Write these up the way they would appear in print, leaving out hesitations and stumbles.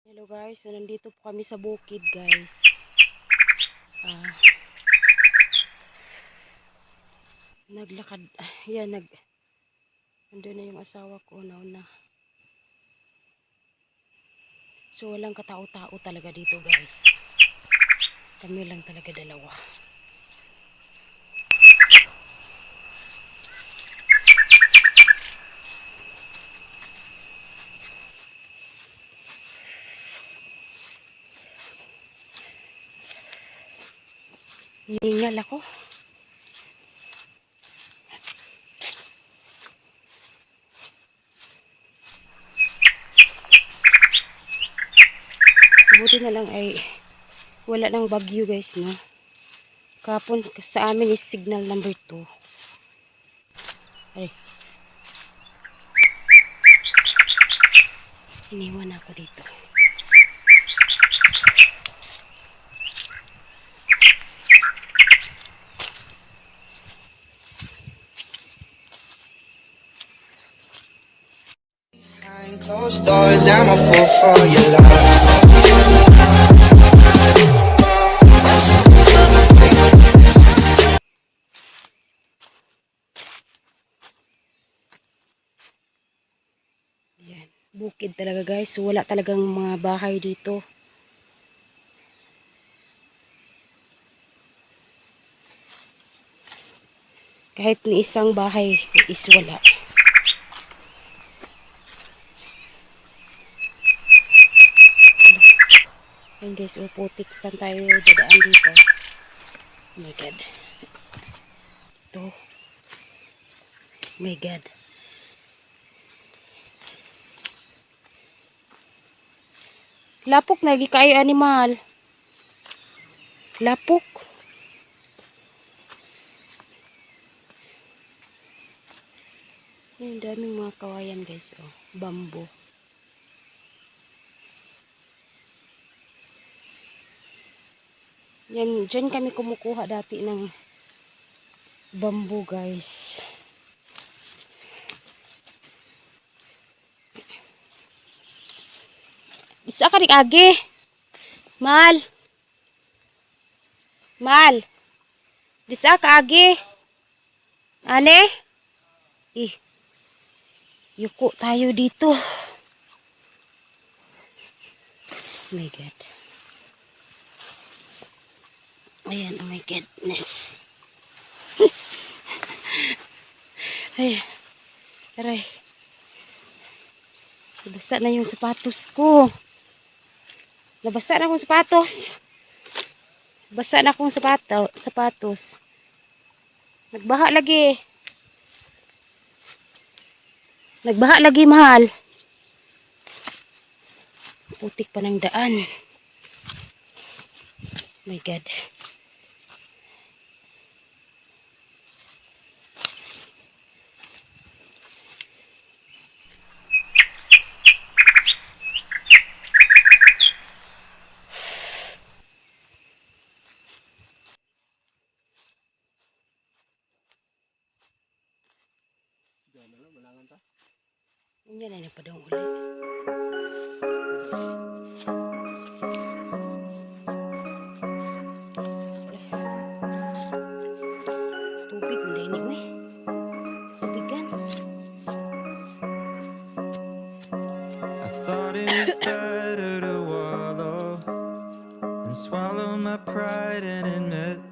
Hello guys, so nandito po kami sa bukid guys. Naglakad, nandun na yung asawa ko una. So walang katao-tao talaga dito guys. Kami lang talaga dalawa. Hiningal ako. Buti na lang ay wala nang bagyo guys, no? Kapon sa amin is signal number 2. Ay. Iniwan ako dito. Closed doors, I'm a fool for your love. Yan, bukid talaga guys. Wala talagang mga bahay dito. Kahit ni isang bahay is wala. Ayan guys, putik saan tayo dadaan dito. Oh my god. Ito. Oh my god. Lapok na kayo animal. Lapok. Ang daming mga kawayan guys, oh. Bamboo. Yan, dyan kami kumukuha dati ng bamboo guys. Isa ka rin agi. Mal. Bisa ka agi. Ane? Yuko tayo dito. Oh my god. Ayan, oh my goodness. Ay, aray. Nabasa na yung sapatos ko. Nabasa na akong sapatos. Basa na akong sapatos. Nagbaha lagi. Nagbaha lagi, mahal. Putik pa ng daan. Oh my god. Yan na napadang uli. Tubig na ini, uy. Tubigan. I thought it was better to wallow and swallow my pride and admit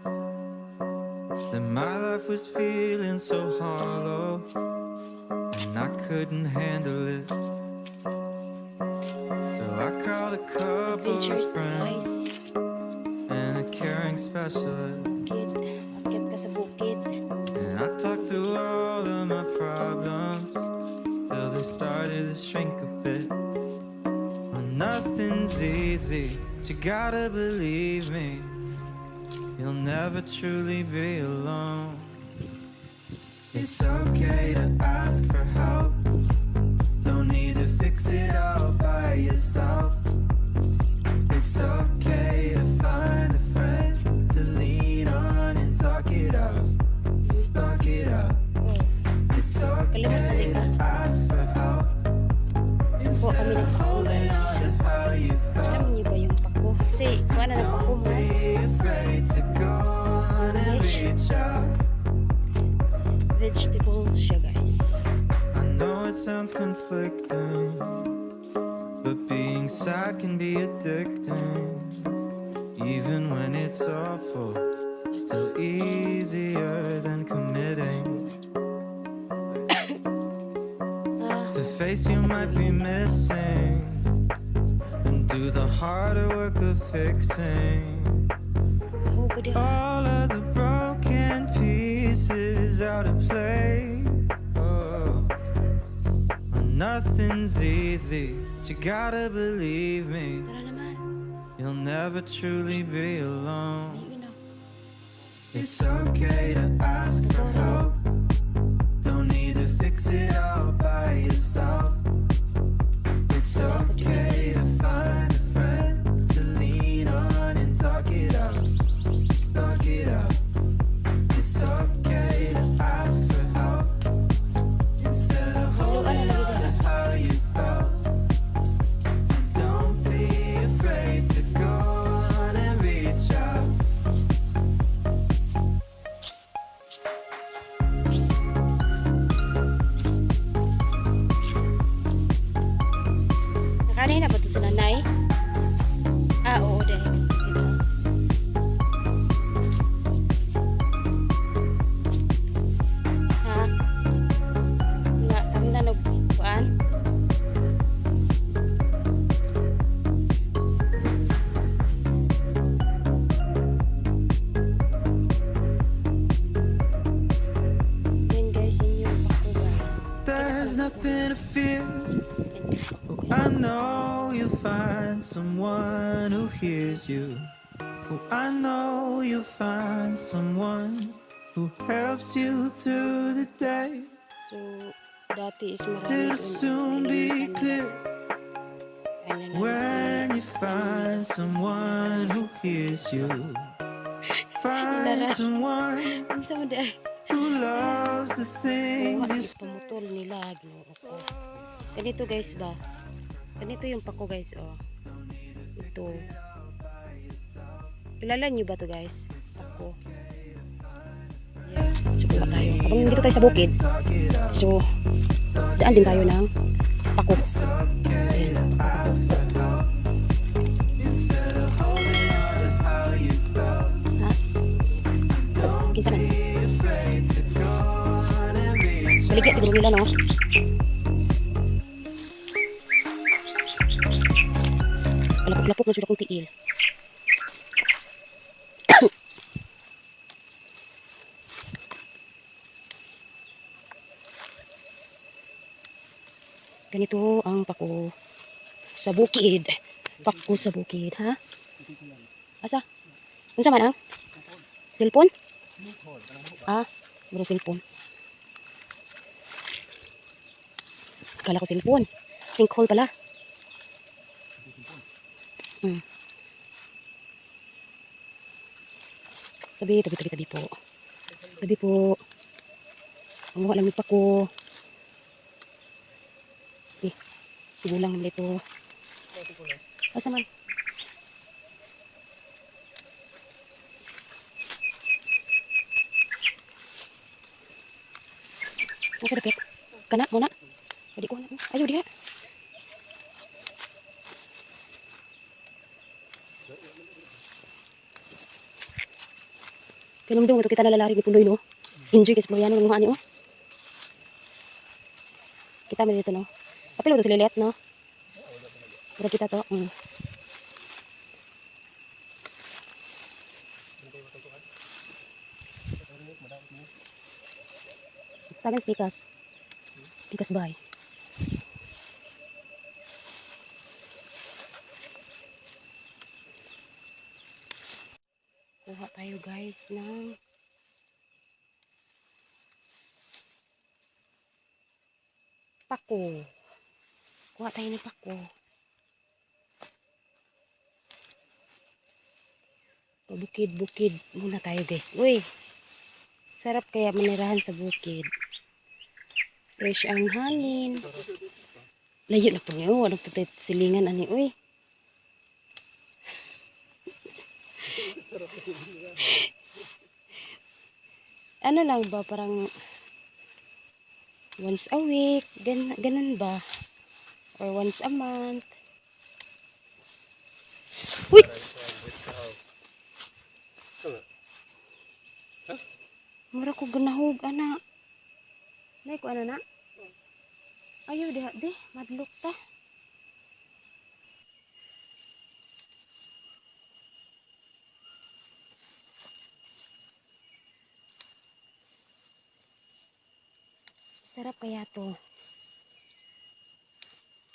that my life was feeling so hollow and I couldn't handle it. So I called a couple of friends and a caring specialist, Akyat ka sa bukid. and I talked through all of my problems till they started to shrink a bit. Well, nothing's easy, but you gotta believe me, you'll never truly be alone. It's okay to ask for help, don't need to fix it all by yourself. It's okay to find a friend to lean on and talk it out. It's okay to ask for help instead of holding on to how you feel. ano na pako mo. be afraid to go on and reach out. Vegetables siya guys. I know it sounds conflicting, but being sad can be addicting. Even when it's awful, still easier than committing. To face you might be missing, and do the harder work of fixing Oh, good. all of the broken pieces out of play. Oh, nothing's easy, but you gotta believe me. Tara naman. You'll never truly be alone. You know. It's okay to ask for help. Don't need to fix it all by yourself. It's okay to find a friend to lean on and talk it out. Talk it out. It's okay to ask for help instead of holding on to how you felt. So don't be afraid to go on and reach out. Nakanay na ba ito sa nanay? Ah, oo, dahil. Ito. Ha? Nga, kami na nagpuan. Yan guys, yun yung pako guys. There's nothing to fear. I know you'll find someone who hears you. Oh, I know you'll find someone who helps you through the day. So, dati is marami It'll doon. soon be clear Ano lang, when you find someone who hears you. Find someone Ang sama dahil. who loves the things you say. Pumutol nila, ginoo ko. Ganito guys ba? Ganito yung pako guys, oh. Ito. Kilala niyo ba to guys? Pako. Yeah. So, kuha tayo. Habang dito tayo sa bukid, so, daan din tayo ng pako. Ayan. Ha? Kinsa man? Baligya siguro nila, no? Lapok-lapok na sudah kong tiil. Ganito ang pako sa bukid. Pako sa bukid, ha? Asa? Unsa man ang? Cellphone? Ah, bro cellphone. Kala ko cellphone. Sinkhole pala. Tabi po. Tabi po. Ang wala lang pa ko. Tigulang naman ito. Asa man? Nasa dapit. Kana mo na. Pwede ko na. Ayaw diha. Kanumdong ito kita nalalari ni Pundoy, no? Enjoy kasi Floriano ng mga ani, oh. Kita mo dito, no? Kapilo ito sila liat, no? Pero kita to, Tagan stikas. Stikas bay. Kuha tayo guys ng pako. Kuha tayo ng pako. Bukid-bukid muna tayo guys. Uy, sarap kaya manirahan sa bukid. Fresh ang hangin. Layo na po niyo. Anong putit silingan ani. Uy. Ano lang ba, parang once a week, ganun ba? Or once a month. Uy! Mura ko ganahog, ana. Nay ko ana na. Ayaw, diha, di. Madlok ta. Sarap kaya to.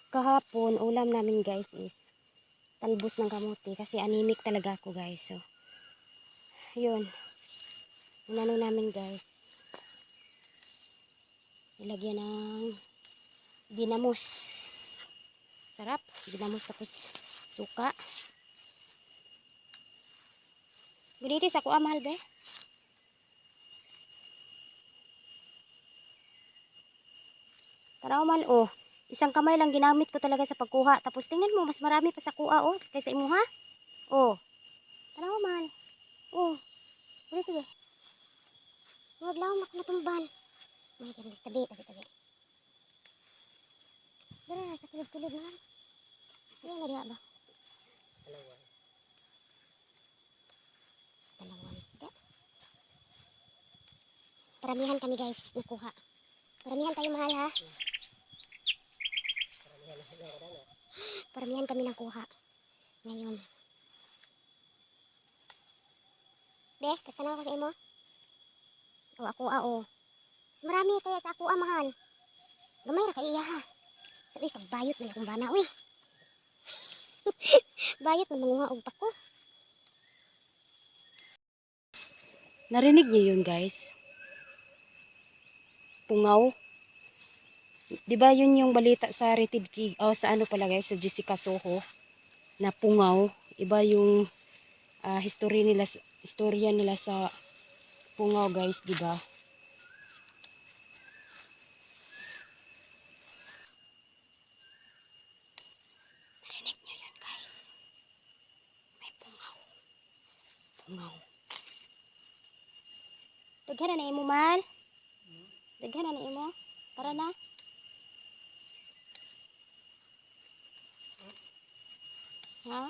Kahapon, ulam namin guys is talbos ng kamote kasi anemic talaga ako guys. So, yun. Inano namin guys. Ilagyan ng dinamos. Sarap. Dinamos tapos suka. Guniti sa kuha mahal be. Tanaw man oh. Isang kamay lang ginamit ko talaga sa pagkuha. Tapos tingnan mo mas marami pa sa kuha oh kaysa imo ha. Oh. Tanaw man. Oh. Guniti be. Huwag lang matumban. May ganun tabi. Dara sa kilid-kilid man. Yan na diha ba? Dalawan. Da. Paramihan kami guys nakuha. Paramihan tayo mahal ha. Paramihan kami nakuha. Ngayon. Be, kasanaw ko sa imo. O ako o. Marami kaya sa ako mahal. Gamay ra kay iya ha. Sabi pagbayot man akong bana uy. Bayot man manguha og pako. Narinig niyo yun guys? Pungaw. 'Di ba yun yung balita sa Rated Kig sa ano pala guys sa Jessica Soho na pungaw, iba yung istorya nila sa pungaw guys, 'di ba? Narinig niyo yun guys? May pungaw. Pungaw. Daghan na imo man. Daghan na imo. Para na. Ha?